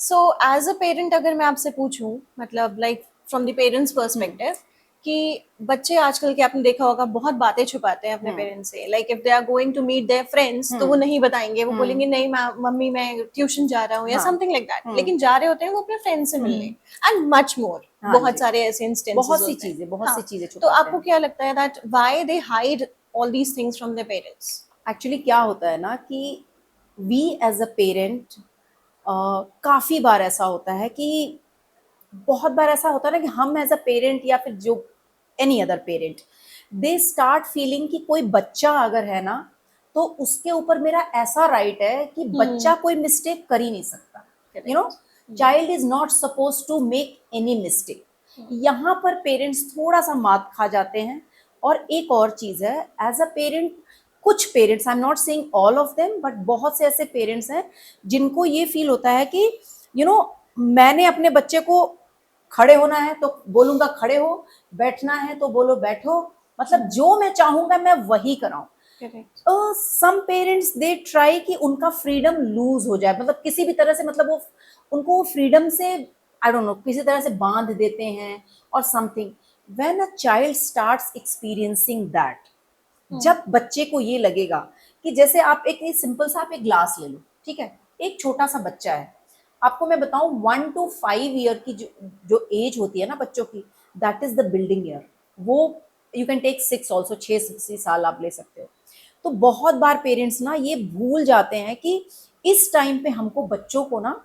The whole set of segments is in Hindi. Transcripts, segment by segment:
सो एज अ पेरेंट अगर मैं आपसे पूछूं, मतलब like from the parents perspective, कि बच्चे आजकल के आपने देखा होगा बहुत बातें छुपाते हैं अपने हम्म। पेरेंट्स से। Like if they are going to meet their friends तो वो हम्म। नहीं बताएंगे, वो हम्म। बोलेंगे नहीं मम्मी मैं ट्यूशन जा रहा हूँ या हाँ। समथिंग लाइक दैट, हम्म। लेकिन जा रहे होते हैं वो अपने फ्रेंड से मिलने। हम्म। एंड मच मोर, हाँ बहुत जी। सारे ऐसे इंस्टेंसेस होते हैं। बहुत हाँ, सी चीजें तो छुपाते आपको हैं। क्या लगता है that why they hide all these things from their parents? Actually क्या होता है ना कि वी एज अ पेरेंट, काफी बार ऐसा होता है कि बहुत बार ऐसा होता है ना कि हम एज अ पेरेंट या फिर जो any other parent, they start feeling कि कोई बच्चा अगर है ना तो उसके ऊपर मेरा ऐसा राइट है कि बच्चा कोई मिस्टेक कर ही नहीं सकता। You know, correct. Child is not suppose to make any mistake. यहाँ पर पेरेंट्स थोड़ा सा मात खा जाते हैं। और एक और चीज है, एज अ पेरेंट, कुछ parents, I am not saying all of them, but बहुत से ऐसे पेरेंट्स हैं जिनको ये फील होता है कि यू नो, मैंने अपने बच्चे को खड़े होना है तो बोलूंगा खड़े हो, बैठना है तो बोलो बैठो, मतलब जो मैं चाहूंगा मैं वही कराऊं। Correct. Some parents they try कि उनका फ्रीडम लूज हो जाए, मतलब किसी भी तरह से, मतलब वो उनको फ्रीडम से, आई डोंट नो, किसी तरह से बांध देते हैं और something. When a child starts experiencing that, जब बच्चे को ये लगेगा कि जैसे आप एक सिंपल सा आप एक ग्लास ले लो, ठीक है, एक छोटा सा बच्चा है, आपको मैं बताऊं 1 to 5 ईयर की जो जो एज होती है ना बच्चों की, that is the building year. वो यू कैन टेक 6 ऑल्सो, 6 साल आप ले सकते हो। तो बहुत बार पेरेंट्स ना ये भूल जाते हैं कि इस टाइम पे हमको बच्चों को ना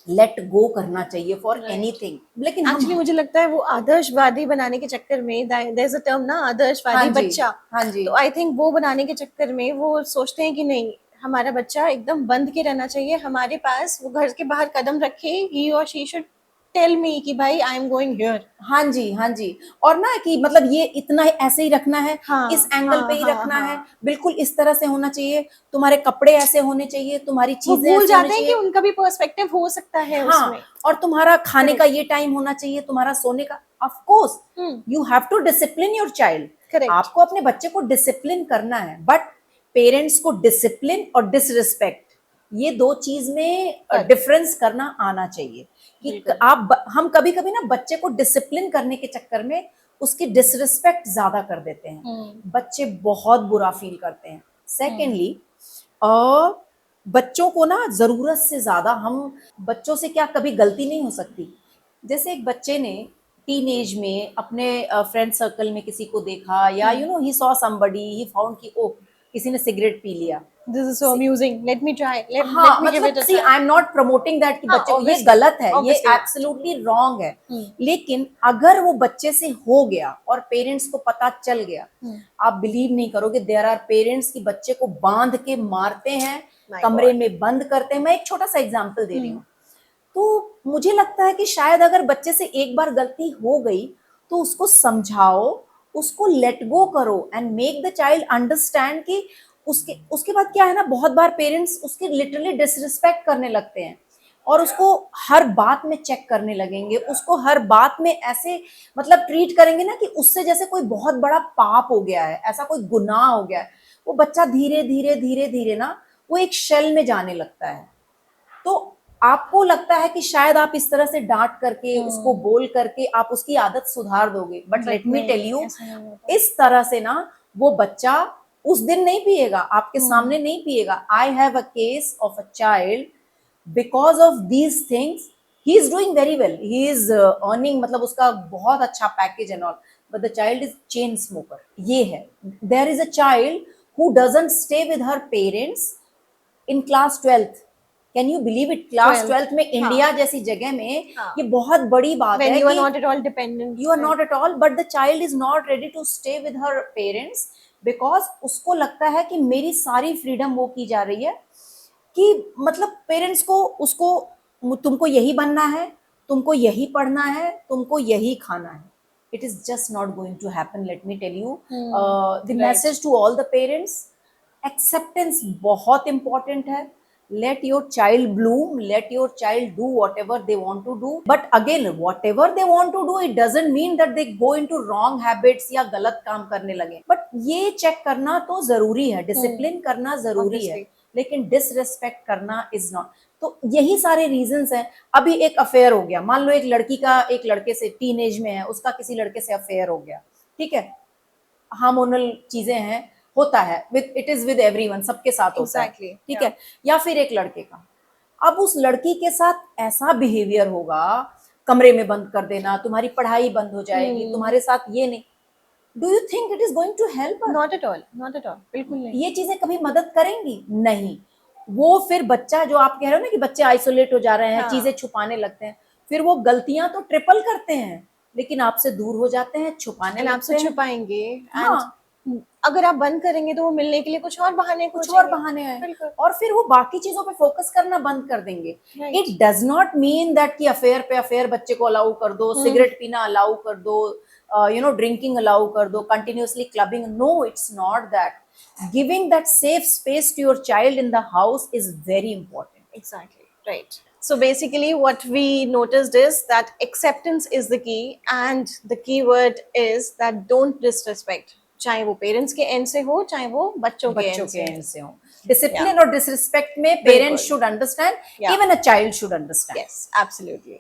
लेट गो करना चाहिए फॉर राइट। एनीथिंग, लेकिन हम। एक्चुअली मुझे लगता है वो आदर्शवादी बनाने के चक्कर में, देयर इज अ टर्म ना, हाँ आदर्शवादी जी। बच्चा। हाँ जी। तो आई थिंक वो बनाने के चक्कर में वो सोचते हैं कि नहीं, हमारा बच्चा एकदम बंद के रहना चाहिए हमारे पास, वो घर के बाहर कदम रखे, ही और शी शुड टेल मी कि भाई आई एम गोइंग हियर। हाँ जी। हाँ जी। और ना कि मतलब ये इतना ऐसे ही रखना है, इस हाँ एंगल पे हाँ ही हाँ रखना है, हाँ। बिल्कुल इस तरह से होना चाहिए, तुम्हारे कपड़े ऐसे होने चाहिए, तुम्हारी वो चीजें भूल ऐसे होनी जाते हैं कि चाहिए। उनका भी पर्सपेक्टिव हो सकता है हाँ, उसमें। और तुम्हारा खाने का करेक्ट। ये टाइम होना चाहिए, तुम्हारा सोने का। Of course hmm. You have to discipline your child. Correct. आपको अपने बच्चे को डिसिप्लिन करना है, बट पेरेंट्स को डिसिप्लिन और डिसरिस्पेक्ट, ये दो चीज में फर्क। डिफरेंस करना आना चाहिए। कि बिल्कुल। हम कभी कभी ना बच्चे को डिसिप्लिन करने के चक्कर में उसकी डिसरिस्पेक्ट ज्यादा कर देते हैं, हम्म। बच्चे बहुत बुरा फील करते हैं। हम्म। सेकेंडली, बच्चों को ना जरूरत से ज्यादा हम, बच्चों से क्या कभी गलती नहीं हो सकती। जैसे एक बच्चे ने टीन एज में अपने फ्रेंड सर्कल में किसी को देखा, या you know he saw somebody, he found कि ओ, किसी ने सिगरेट पी लिया। This is so amusing, let me try, let हाँ, मी गिव मतलब it a see, try. I am not promoting that कि हाँ, बच्चे को, ये ऑब्वियसली, गलत है, ये ऑब्वियसली नॉट। एब्सोल्युटली रॉन्ग है। हम्म। लेकिन अगर वो बच्चे से हो गया और पेरेंट्स को पता चल गया, हम्म। आप बिलीव नहीं करोगे, देयर आर पेरेंट्स की बच्चे को बांध के मारते हैं, माय कमरे गॉड। में बंद करते हैं। मैं एक छोटा सा एग्जांपल दे रही हूँ। तो मुझे लगता है कि शायद अगर बच्चे से एक बार गलती हो गई तो उसको समझाओ, उसको लेट गो करो and make the child understand कि उसके उसके बाद क्या है ना, बहुत बार पेरेंट्स उसकी लिटरली डिसरिस्पेक्ट करने लगते हैं और उसको हर बात में चेक करने लगेंगे, उसको हर बात में ऐसे मतलब ट्रीट करेंगे ना कि उससे जैसे कोई बहुत बड़ा पाप हो गया है, ऐसा कोई गुनाह हो गया है। वो बच्चा धीरे धीरे धीरे धीरे ना वो एक शेल में जाने लगता है। तो आपको लगता है कि शायद आप इस तरह से डांट करके, उसको बोल करके आप उसकी आदत सुधार दोगे, but but let me tell नहीं, यू, ऐसा नहीं होता। इस तरह से ना वो बच्चा उस दिन नहीं पिएगा, आपके हम्म। सामने नहीं पिएगा। I have a case of a child, because of these things he is doing very well, he is earning, मतलब उसका बहुत अच्छा package and all, but the child is chain smoker. ये है, there is a child who doesn't stay with her parents in class 12th। Can you believe it, class 12th। 12th में, इंडिया हाँ जैसी जगह में हाँ। ये बहुत बड़ी बात When है you are कि not at all dependent, you are right? Not at all, but the child is not ready to stay with her parents, because उसको लगता है कि मेरी सारी फ्रीडम वो की जा रही है, कि मतलब पेरेंट्स को उसको, तुमको यही बनना है, तुमको यही पढ़ना है, तुमको यही खाना है। It is just not going to happen, let me tell you. The Right. Message to all the parents, acceptance बहुत इंपॉर्टेंट है। Let your child bloom, let your child do whatever they want to do, but again whatever they want to do, it doesn't mean that they go into wrong habits या गलत काम करने लगे। बट ये चेक करना तो जरूरी है, डिसिप्लिन करना जरूरी है, Obviously. लेकिन डिसरिस्पेक्ट करना इज नॉट। तो यही सारे रीजंस हैं। अभी एक अफेयर हो गया, मान लो एक लड़की का एक लड़के से टीनेज में है, उसका किसी लड़के से अफेयर हो गया, ठीक है, हार्मोनल चीजें हैं, होता है, with it is with everyone, सबके साथ होता है, Exactly, ठीक yeah. है। या फिर एक लड़के का, अब उस लड़की के साथ ऐसा बिहेवियर होगा, कमरे में बंद कर देना, तुम्हारी पढ़ाई बंद हो जाएगी, तुम्हारे साथ ये नहीं, do you think it is going to help? Not at all, not at all, बिल्कुल नहीं। ये चीजें कभी मदद करेंगी? नहीं। वो फिर बच्चा, जो आप कह रहे हो ना कि बच्चे आइसोलेट हो जा रहे हैं, हाँ। चीजें छुपाने लगते हैं, फिर वो गलतियां तो ट्रिपल करते हैं, लेकिन आपसे दूर हो जाते हैं, छुपाने एंड लगते आपसे हैं। छुपाएंगे, हाँ। एंड अगर आप बंद करेंगे तो वो मिलने के लिए कुछ और बहाने कुछ और खोजेंगे। बहाने हैं, बिल्कुल। और फिर वो बाकी चीजों पे फोकस करना बंद कर देंगे। Right. It does not mean that कि अफेयर पे अफेयर बच्चे को अलाउ कर दो, सिगरेट पीना अलाउ कर दो, यू नो ड्रिंकिंग अलाउ कर दो, continuously clubbing, no, it's not that. Giving that safe space to your child in the house is very important. Exactly, right. So basically what we noticed is that acceptance is the key, and the key word is that don't disrespect, चाहे वो पेरेंट्स के एंड से हो, चाहे वो बच्चों के एंड से हो। डिसिप्लिन और डिसरिस्पेक्ट में parents should understand, even a child should understand. Yes, absolutely.